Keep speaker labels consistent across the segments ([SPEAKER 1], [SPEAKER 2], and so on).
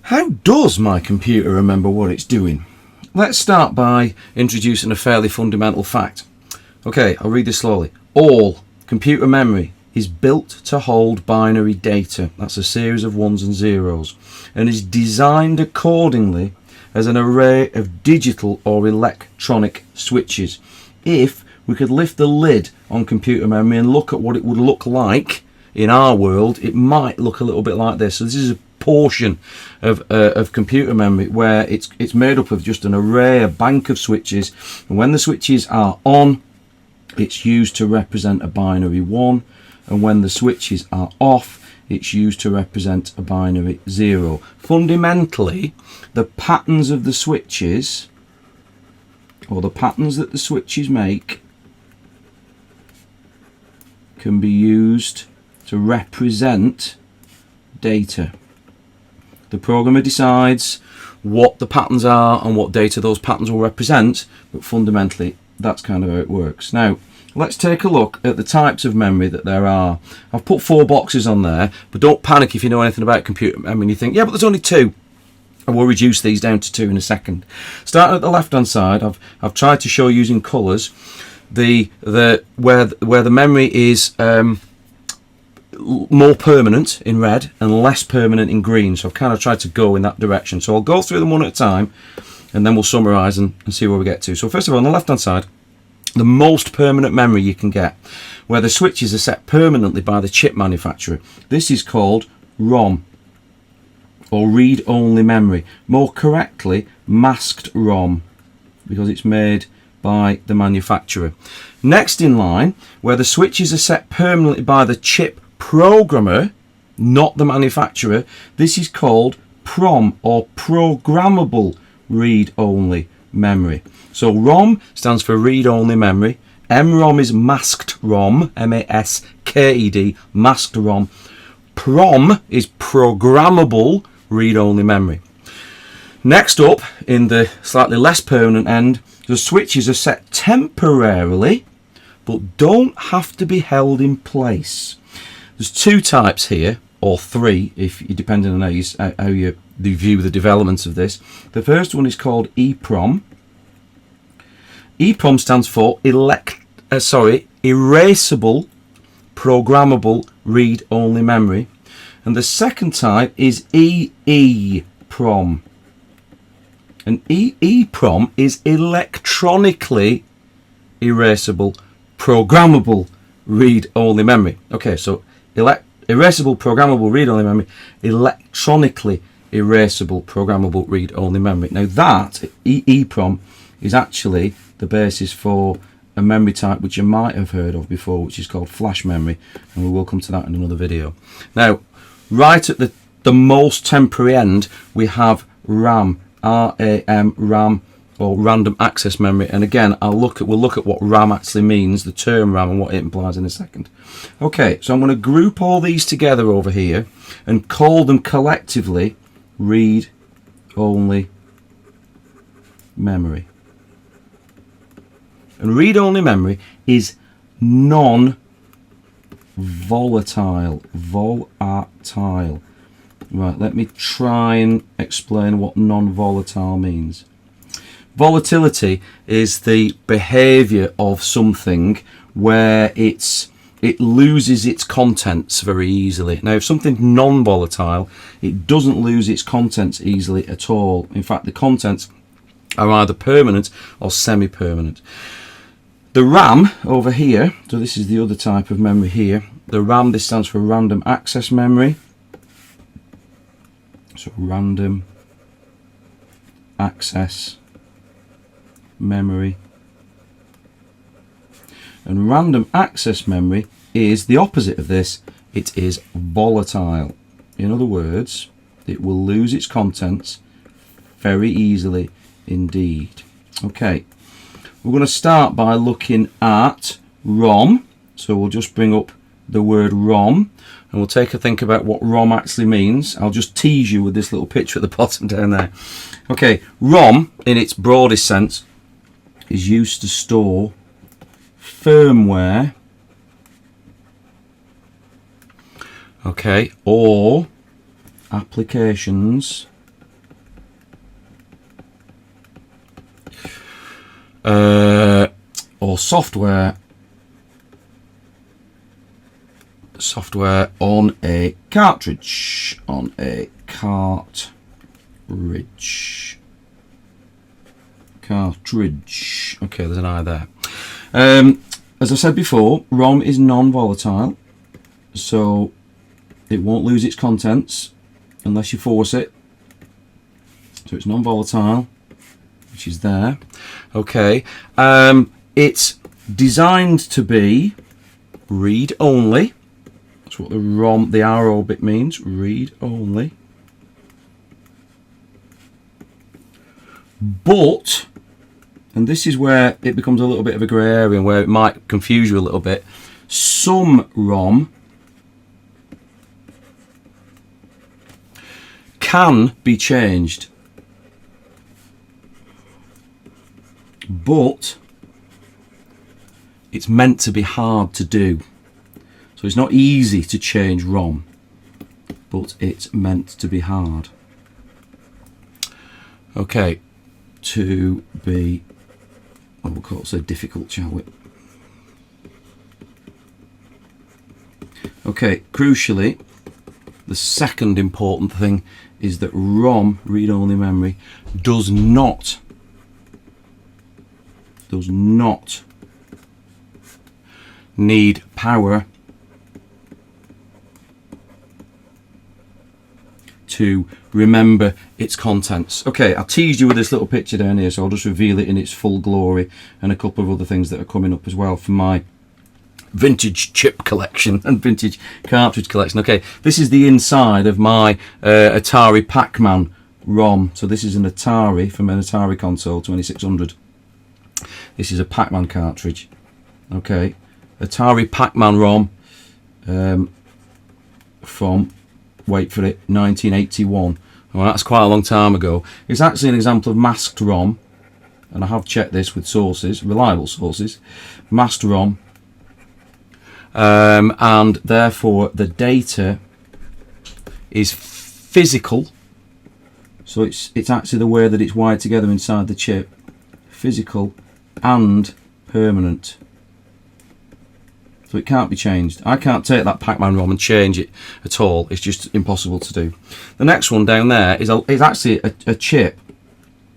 [SPEAKER 1] How does my computer remember what it's doing? Let's start by introducing a fairly fundamental fact. Okay, I'll read this slowly. All computer memory is built to hold binary data. That's a series of ones and zeros, and is designed accordingly as an array of digital or electronic switches. If we could lift the lid on computer memory and look at what it would look like in our world, it might look a little bit like this. So this is a portion of computer memory where it's made up of just an array, a bank of switches, and when the switches are on, it's used to represent a binary 1, and when the switches are off, it's used to represent a binary 0. Fundamentally, the patterns of the switches, or the patterns that the switches make, can be used to represent data. The programmer decides what the patterns are and what data those patterns will represent, but fundamentally that's kind of how it works. Now let's take a look at the types of memory that there are. I've put 4 boxes on there, but don't panic if you know anything about computer memory and you think, yeah, but there's only 2. I will reduce these down to 2 in a second. Starting at the left hand side, I've tried to show using colours where the memory is more permanent in red and less permanent in green. So I've kind of tried to go in that direction. So I'll go through them one at a time and then we'll summarise and see where we get to. So first of all, on the left hand side, the most permanent memory you can get, where the switches are set permanently by the chip manufacturer. This is called ROM, or read-only memory. More correctly, masked ROM, because it's made by the manufacturer. Next in line, where the switches are set permanently by the chip programmer, not the manufacturer, this is called PROM, or programmable read-only memory. So ROM stands for read-only memory. MROM is masked ROM, M-A-S-K-E-D, masked ROM. PROM is programmable read-only memory. Next up, in the slightly less permanent end, the switches are set temporarily, but don't have to be held in place. There's 2 types here, or 3, if you depending on how you view the developments of this. The first one is called EEPROM. EEPROM stands for erasable programmable read-only memory, and the second type is EEPROM. And EEPROM is electronically erasable programmable read-only memory. Okay, so erasable programmable read-only memory, electronically erasable programmable read-only memory. Now that EEPROM is actually the basis for a memory type which you might have heard of before, which is called flash memory, and we will come to that in another video. Now, right at the most temporary end, we have RAM, RAM, RAM, or random access memory, and again we'll look at what RAM actually means, the term RAM, and what it implies in a second. Okay, so I'm going to group all these together over here and call them collectively read-only memory. And read-only memory is non-volatile. Volatile. Right, let me try and explain what non-volatile means. Volatility is the behavior of something where it loses its contents very easily. Now, if something's non-volatile, it doesn't lose its contents easily at all. In fact, the contents are either permanent or semi-permanent. The RAM over here, so this is the other type of memory here. The RAM, this stands for random access memory. So random access memory. And random access memory is the opposite of this. It is volatile. In other words, it will lose its contents very easily indeed. Okay, we're going to start by looking at ROM. So we'll just bring up the word ROM and we'll take a think about what ROM actually means. I'll just tease you with this little picture at the bottom down there. Okay, ROM in its broadest sense is used to store firmware, okay, or applications or software on a cartridge. Cartridge. Okay, there's an I there. As I said before, ROM is non-volatile, so it won't lose its contents unless you force it. So it's non-volatile, which is there. Okay, it's designed to be read only. That's what the ROM, the RO bit means, read only. But, and this is where it becomes a little bit of a grey area, where it might confuse you a little bit, some ROM can be changed, but it's meant to be hard to do. So it's not easy to change ROM, but it's meant to be hard. Okay, to be, what we'll call it, so difficult, shall we? Okay, crucially, the second important thing is that ROM, read-only memory, does not need power to remember its contents. Okay, I teased you with this little picture down here, so I'll just reveal it in its full glory, and a couple of other things that are coming up as well for my vintage chip collection and vintage cartridge collection. Okay, this is the inside of my Atari Pac-Man ROM. So this is an Atari from an Atari console 2600. This is a Pac-Man cartridge. Okay, Atari Pac-Man ROM from, wait for it, 1981. Well, that's quite a long time ago. It's actually an example of masked ROM, and I have checked this with sources, reliable sources. Masked ROM, and therefore the data is physical. So it's actually the way that it's wired together inside the chip, physical and permanent. So it can't be changed. I can't take that Pac-Man ROM and change it at all. It's just impossible to do. The next one down there is actually a chip,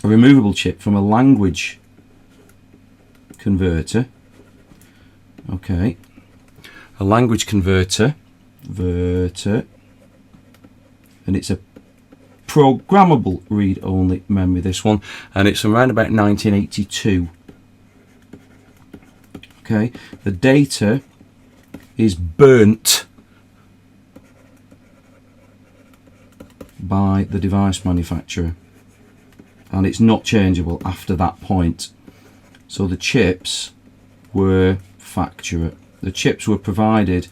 [SPEAKER 1] a removable chip from a language converter. Okay, a language converter, and it's a programmable read-only memory, this one, and it's from around about 1982. Okay, the data is burnt by the device manufacturer, and it's not changeable after that point. So the chips were factory. The chips were provided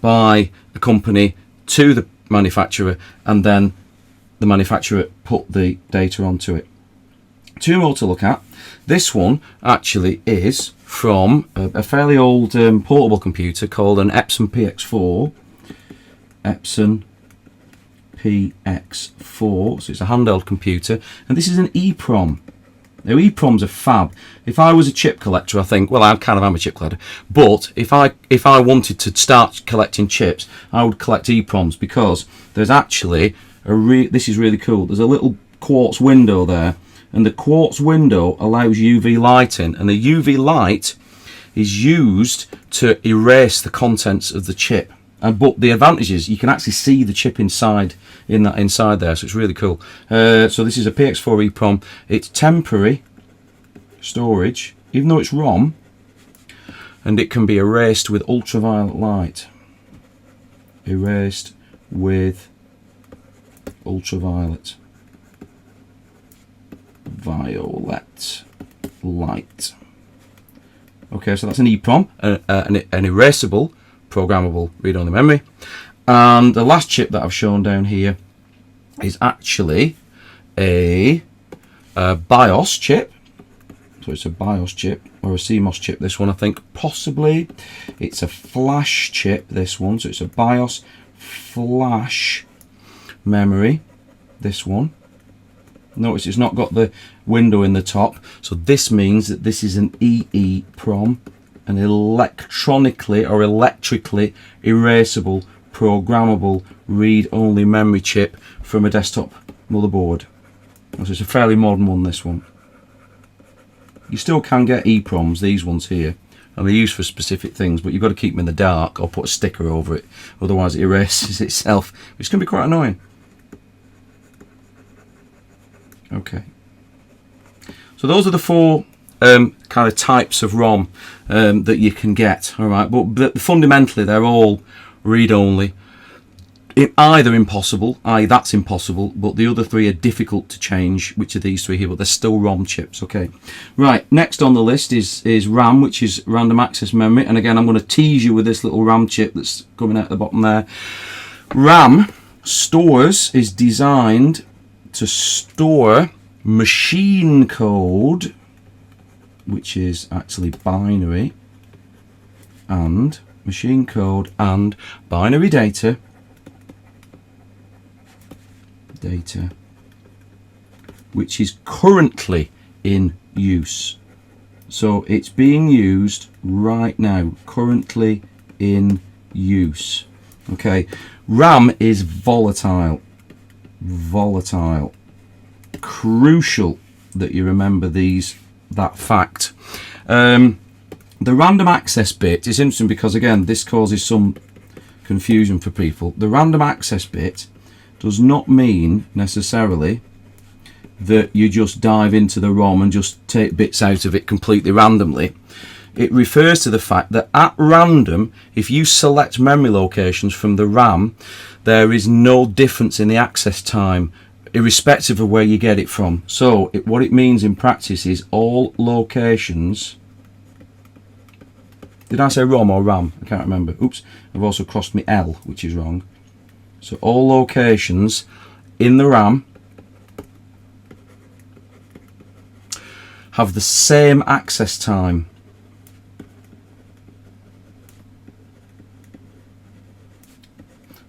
[SPEAKER 1] by a company to the manufacturer, and then the manufacturer put the data onto it. Two more to look at. This one actually is from a fairly old portable computer called an Epson PX4. Epson PX4. So it's a handheld computer, and this is an EEPROM. Now EEPROMs are fab. If I was a chip collector, I think, well, I kind of am a chip collector, but if I wanted to start collecting chips, I would collect EEPROMs, because there's actually this is really cool. There's a little quartz window there, and the quartz window allows UV light in, and the UV light is used to erase the contents of the chip. But the advantage is you can actually see the chip inside there, so it's really cool. So this is a PX4 EEPROM. It's temporary storage, even though it's ROM, and it can be erased with ultraviolet light. Erased with ultraviolet light. Okay, so that's an EEPROM, an erasable programmable read-only memory. And the last chip that I've shown down here is actually a BIOS chip. So it's a BIOS chip, or a CMOS chip, this one, I think, possibly. It's a flash chip, this one. So it's a BIOS flash memory, this one. Notice it's not got the window in the top, so this means that this is an EEPROM, an electronically or electrically erasable, programmable, read-only memory chip from a desktop motherboard. So it's a fairly modern one, this one. You still can get EEPROMs, these ones here, and they're used for specific things, but you've got to keep them in the dark or put a sticker over it, otherwise it erases itself, which can be quite annoying. Okay, so those are the four kind of types of ROM that you can get. All right, but fundamentally they're all read-only. Either impossible, that's impossible, but the other three are difficult to change, which are these three here, but they're still ROM chips. Okay, right, next on the list is RAM, which is random access memory, and again I'm going to tease you with this little RAM chip that's coming out the bottom there. RAM is designed to store machine code, which is actually binary, and machine code and binary data which is currently in use. So it's being used right now, currently in use. Okay, RAM is volatile. Crucial that you remember that fact. The random access bit is interesting because, again, this causes some confusion for people. The random access bit does not mean necessarily that you just dive into the ROM and just take bits out of it completely randomly. It refers to the fact that at random, if you select memory locations from the RAM, there is no difference in the access time, irrespective of where you get it from. So what it means in practice is all locations. Did I say ROM or RAM? I can't remember. Oops, I've also crossed my L, which is wrong. So all locations in the RAM have the same access time.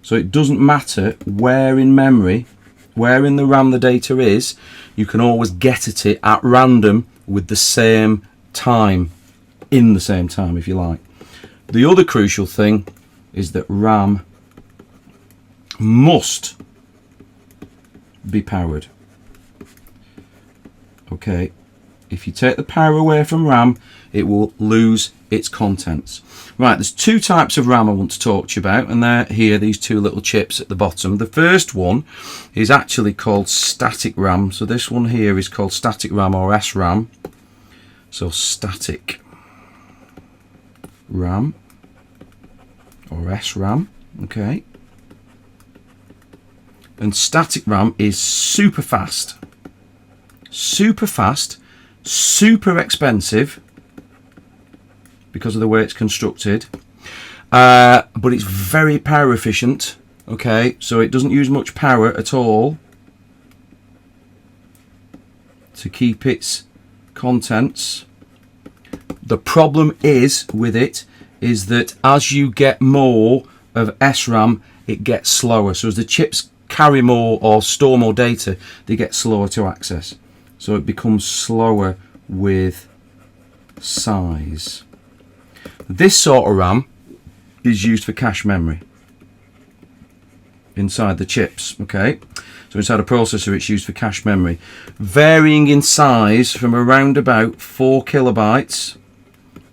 [SPEAKER 1] So it doesn't matter where in memory, where in the RAM the data is, you can always get at it at random with the same time, in the same time if you like. The other crucial thing is that RAM must be powered. Okay, if you take the power away from RAM, it will lose its contents. Right, there's two types of RAM I want to talk to you about, and they're here, these two little chips at the bottom. The first one is actually called static RAM. So this one here is called static RAM or SRAM. So static RAM or SRAM, okay. And static RAM is super fast, super expensive because of the way it's constructed, but it's very power efficient. Okay, so it doesn't use much power at all to keep its contents. The problem is with it is that as you get more of SRAM, it gets slower. So as the chips carry more or store more data, they get slower to access. So it becomes slower with size. This sort of RAM is used for cache memory inside the chips. Okay, so inside a processor it's used for cache memory, varying in size from around about 4 kilobytes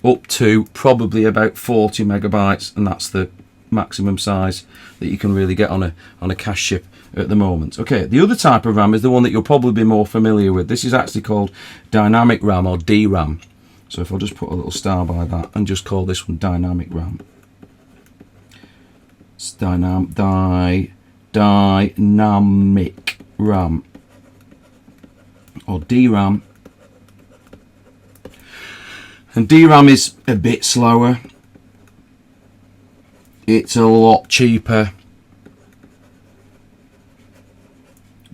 [SPEAKER 1] up to probably about 40 megabytes, and that's the maximum size that you can really get on a cache chip at the moment. Okay, the other type of RAM is the one that you'll probably be more familiar with. This is actually called dynamic RAM or DRAM. So if I'll just put a little star by that and just call this one dynamic RAM. It's dynamic RAM or DRAM. And DRAM is a bit slower. It's a lot cheaper,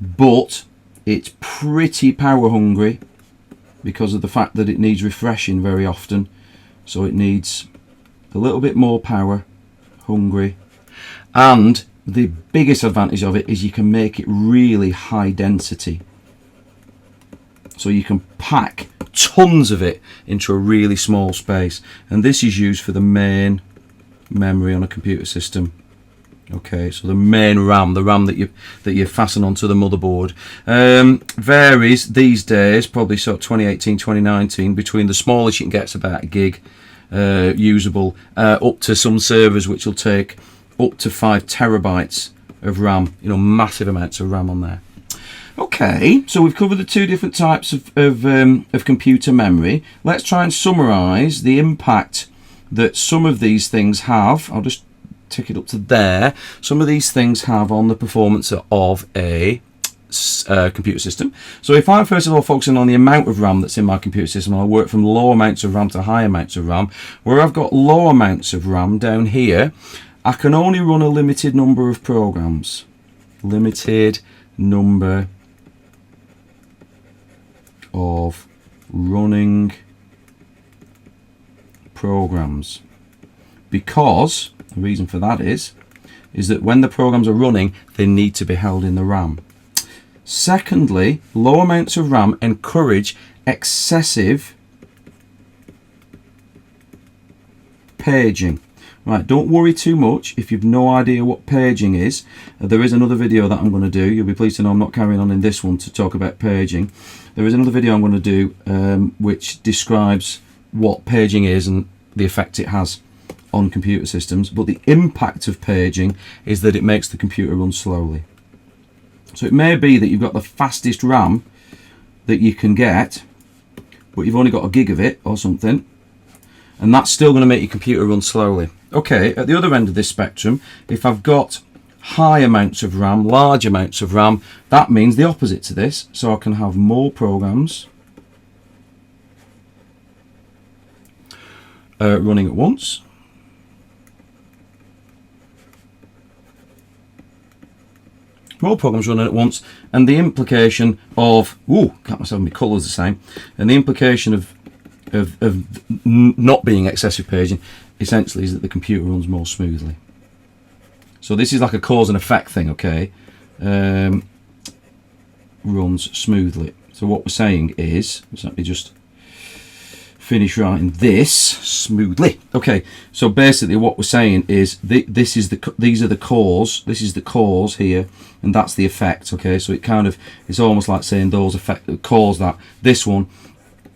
[SPEAKER 1] but it's pretty power hungry because of the fact that it needs refreshing very often. So it needs a little bit more power hungry, and the biggest advantage of it is you can make it really high density. So you can pack tons of it into a really small space, and this is used for the main memory on a computer system. Okay, so the main RAM, the RAM that you fasten onto the motherboard, varies these days, probably sort of 2018, 2019, between the smallest you can get is about a gig usable, up to some servers which will take up to 5 terabytes of RAM, you know, massive amounts of RAM on there. Okay, so we've covered the two different types of computer memory. Let's try and summarize the impact that some of these things have. I'll just tick it up to there. Some of these things have on the performance of a computer system. So if I'm first of all focusing on the amount of RAM that's in my computer system, I'll work from low amounts of RAM to high amounts of RAM. Where I've got low amounts of RAM down here, I can only run a limited number of programs. Limited number of running programs, because the reason for that is that when the programs are running, they need to be held in the RAM. Secondly, low amounts of RAM encourage excessive paging. Right, don't worry too much if you've no idea what paging is. There is another video that I'm going to do. You'll be pleased to know I'm not carrying on in this one to talk about paging. There is another video I'm going to do which describes what paging is and the effect it has on computer systems. But the impact of paging is that it makes the computer run slowly. So it may be that you've got the fastest RAM that you can get, but you've only got a gig of it or something, and that's still going to make your computer run slowly. Okay, at the other end of this spectrum, if I've got high amounts of RAM, large amounts of RAM, that means the opposite to this. So I can have more programs running at once. More programs running at once, and the implication of, can't myself my colours the same, and the implication of not being excessive paging essentially is that the computer runs more smoothly. So this is like a cause and effect thing, okay? Runs smoothly. So what we're saying is, let me just finish writing this smoothly. Okay, so basically what we're saying is these are the cause, this is the cause here, and that's the effect. Okay, so it's almost like saying those cause that. This one,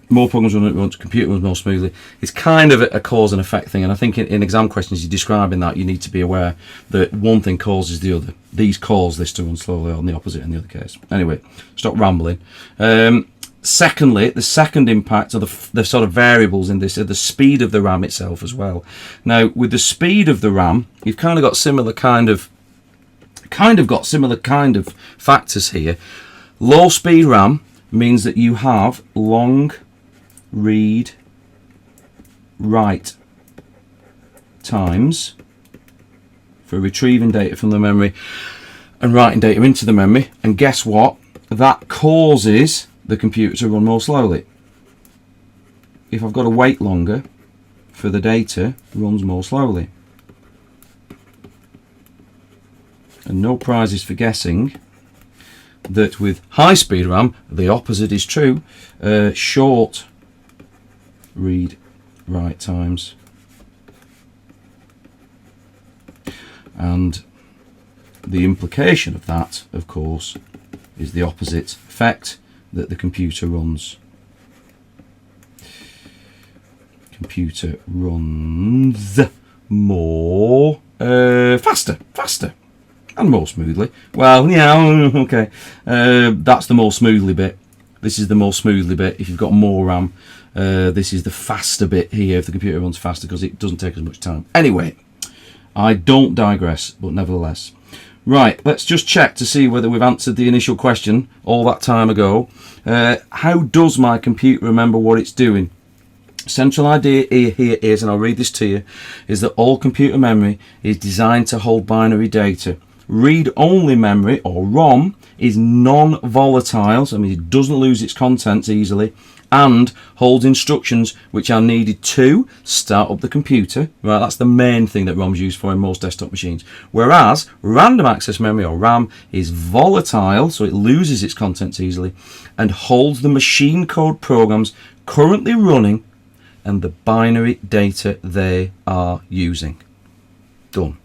[SPEAKER 1] more programs run at once, computer runs more smoothly. It's kind of a cause and effect thing, and I think in exam questions you're describing that, you need to be aware that one thing causes the other. These cause this to run slowly, or the opposite in the other case. Anyway, stop rambling. Secondly, the second impact, or the sort of variables in this, are the speed of the RAM itself as well. Now, with the speed of the RAM, you've kind of got similar kind of factors here. Low speed RAM means that you have long read write times for retrieving data from the memory and writing data into the memory, and guess what? That causes the computer to run more slowly. If I've got to wait longer for the data, it runs more slowly. And no prizes for guessing that with high speed RAM, the opposite is true. Short read write times, and the implication of that, of course, is the opposite effect, that the computer runs more faster and more smoothly. Well, yeah, okay, that's the more smoothly bit. This is the more smoothly bit. If you've got more RAM, this is the faster bit here, if the computer runs faster, because it doesn't take as much time. Anyway, I don't digress, but nevertheless. Right, let's just check to see whether we've answered the initial question all that time ago. How does my computer remember what it's doing? Central idea here is, and I'll read this to you, is that all computer memory is designed to hold binary data. Read-only memory, or ROM, is non-volatile, so that means it doesn't lose its contents easily, and holds instructions which are needed to start up the computer. Right, that's the main thing that ROM's used for in most desktop machines. Whereas random access memory, or RAM, is volatile, so it loses its contents easily, and holds the machine code programs currently running and the binary data they are using. Done.